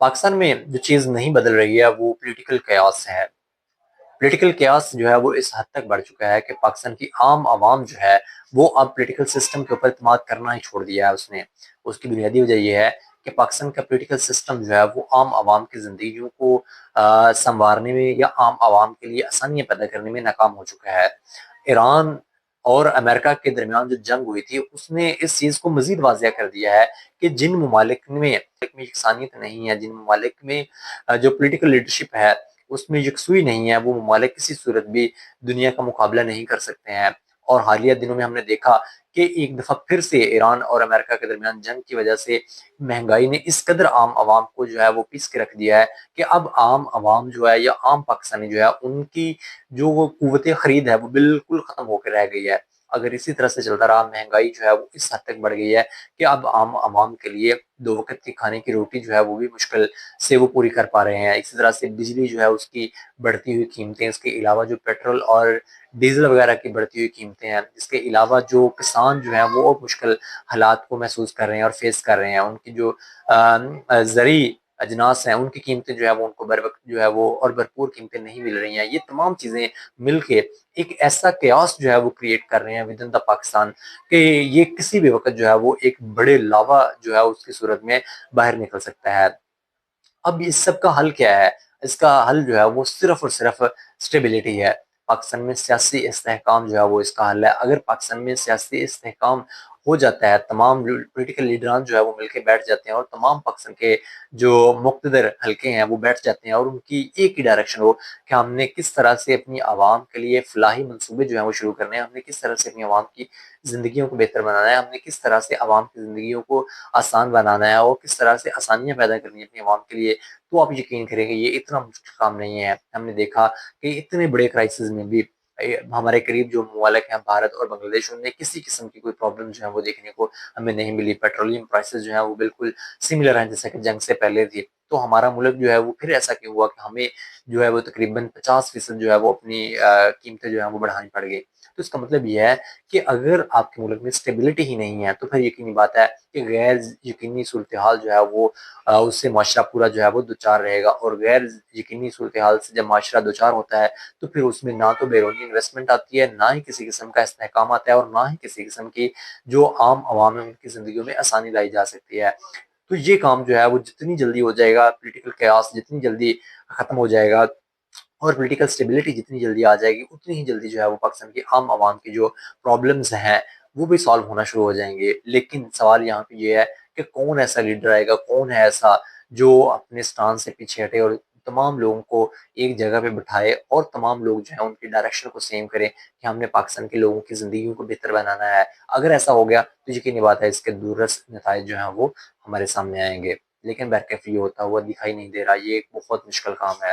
پاکستان میں جو چیز نہیں بدل رہی ہے وہ پولیٹیکل قیاس ہے۔ پولیٹیکل قیاس جو ہے وہ اس حد تک بڑھ چکا ہے کہ پاکستان کی عام عوام جو ہے وہ اب پولیٹیکل سسٹم کے اوپر اعتماد کرنا ہی چھوڑ دیا ہے اس نے۔ اس کی بنیادی وجہ یہ ہے کہ پاکستان کا پولیٹیکل سسٹم جو ہے وہ عام عوام کی زندگیوں کو سنوارنے میں یا عام عوام کے لیے آسانیاں پیدا کرنے میں ناکام ہو چکا ہے۔ ایران اور امریکہ کے درمیان جو جنگ ہوئی تھی اس نے اس چیز کو مزید واضح کر دیا ہے کہ جن ممالک میں یکسانیت نہیں ہے، جن ممالک میں جو پولیٹیکل لیڈرشپ ہے اس میں یکسوئی نہیں ہے، وہ ممالک کسی صورت بھی دنیا کا مقابلہ نہیں کر سکتے ہیں۔ اور حالیہ دنوں میں ہم نے دیکھا کہ ایک دفعہ پھر سے ایران اور امریکہ کے درمیان جنگ کی وجہ سے مہنگائی نے اس قدر عام عوام کو جو ہے وہ پیس کے رکھ دیا ہے کہ اب عام عوام جو ہے یا عام پاکستانی جو ہے ان کی جو وہ قوت خرید ہے وہ بالکل ختم ہو کے رہ گئی ہے۔ اگر اسی طرح سے چلتا رہا مہنگائی جو ہے وہ اس حد تک بڑھ گئی ہے کہ اب عام عوام کے لیے 2 وقت کی کھانے کی روٹی جو ہے وہ بھی مشکل سے وہ پوری کر پا رہے ہیں۔ اسی طرح سے بجلی جو ہے اس کی بڑھتی ہوئی قیمتیں، اس کے علاوہ جو پیٹرول اور ڈیزل وغیرہ کی بڑھتی ہوئی قیمتیں ہیں، اس کے علاوہ جو کسان جو ہیں وہ مشکل حالات کو محسوس کر رہے ہیں اور فیس کر رہے ہیں۔ ان کی جو زرعی اجناس ہیں ان کی قیمتیں جو ہے وہ ان کو بر وقت جو ہے وہ اور بھرپور قیمتیں نہیں مل رہی ہیں۔ یہ تمام چیزیں مل کے ایک ایسا قیاس جو ہے وہ کریٹ کر رہے ہیں ود ان دا پاکستان کہ یہ کسی بھی وقت جو ہے وہ ایک بڑے لاوا جو ہے اس کی صورت میں باہر نکل سکتا ہے۔ اب اس سب کا حل کیا ہے؟ اس کا حل جو ہے وہ صرف اور صرف اسٹیبلٹی ہے۔ پاکستان میں سیاسی استحکام جو ہے وہ اس کا حل ہے۔ اگر پاکستان میں سیاسی استحکام ہو جاتا ہے، تمام پولیٹیکل لیڈران جو ہے وہ مل کے بیٹھ جاتے ہیں اور تمام پاکستان کے جو مقتدر حلقے ہیں وہ بیٹھ جاتے ہیں اور ان کی ایک ہی ڈائریکشن ہو کہ ہم نے کس طرح سے اپنی عوام کے لیے فلاحی منصوبے جو ہیں وہ شروع کرنے ہیں، ہم نے کس طرح سے اپنی عوام کی زندگیوں کو بہتر بنانا ہے، ہم نے کس طرح سے عوام کی زندگیوں کو آسان بنانا ہے اور کس طرح سے آسانیاں پیدا کرنی ہے اپنی عوام کے لیے، تو آپ یقین کریں گے یہ اتنا مشکل کام نہیں ہے۔ ہم نے دیکھا کہ اتنے بڑے کرائسس میں بھی ہمارے قریب جو ممالک ہیں بھارت اور بنگلہ دیش، ان میں کسی قسم کی کوئی پرابلم جو ہے وہ دیکھنے کو ہمیں نہیں ملی۔ پیٹرولیم پرائسز جو ہیں وہ بالکل سملر ہیں جیسا کہ جنگ سے پہلے تھی۔ تو ہمارا ملک جو ہے وہ پھر ایسا کیوں ہوا کہ ہمیں جو ہے وہ تقریباً 50% جو ہے وہ اپنی قیمتیں جو ہیں وہ بڑھانی پڑ گئی؟ تو اس کا مطلب یہ ہے کہ اگر آپ کے ملک میں اسٹیبلٹی ہی نہیں ہے تو پھر یقینی بات ہے کہ غیر یقینی صورتحال جو ہے وہ اس سے معاشرہ پورا جو ہے وہ دوچار رہے گا، اور غیر یقینی صورتحال سے جب معاشرہ دوچار ہوتا ہے تو پھر اس میں نہ تو بیرونی انویسٹمنٹ آتی ہے، نہ ہی کسی قسم کا استحکام آتا ہے، اور نہ ہی کسی قسم کی جو عام عوام ہے ان کی زندگیوں میں آسانی لائی جا سکتی ہے۔ تو یہ کام جو ہے وہ جتنی جلدی ہو جائے گا، پولیٹیکل قیاس جتنی جلدی ختم ہو جائے گا اور پولیٹیکل سٹیبلٹی جتنی جلدی آ جائے گی، اتنی ہی جلدی جو ہے وہ پاکستان کی عام عوام کی جو پرابلمز ہیں وہ بھی سالو ہونا شروع ہو جائیں گے۔ لیکن سوال یہاں پہ یہ ہے کہ کون ایسا لیڈر آئے گا، کون ہے ایسا جو اپنے سٹان سے پیچھے ہٹے اور تمام لوگوں کو ایک جگہ پہ بٹھائے اور تمام لوگ جو ہیں ان کی ڈائریکشن کو سیم کریں کہ ہم نے پاکستان کے لوگوں کی زندگیوں کو بہتر بنانا ہے۔ اگر ایسا ہو گیا تو یقینی بات ہے اس کے دوررس نتائج جو ہیں وہ ہمارے سامنے آئیں گے، لیکن برکیف یہ ہوتا ہوا دکھائی نہیں دے رہا۔ یہ ایک بہت مشکل کام ہے۔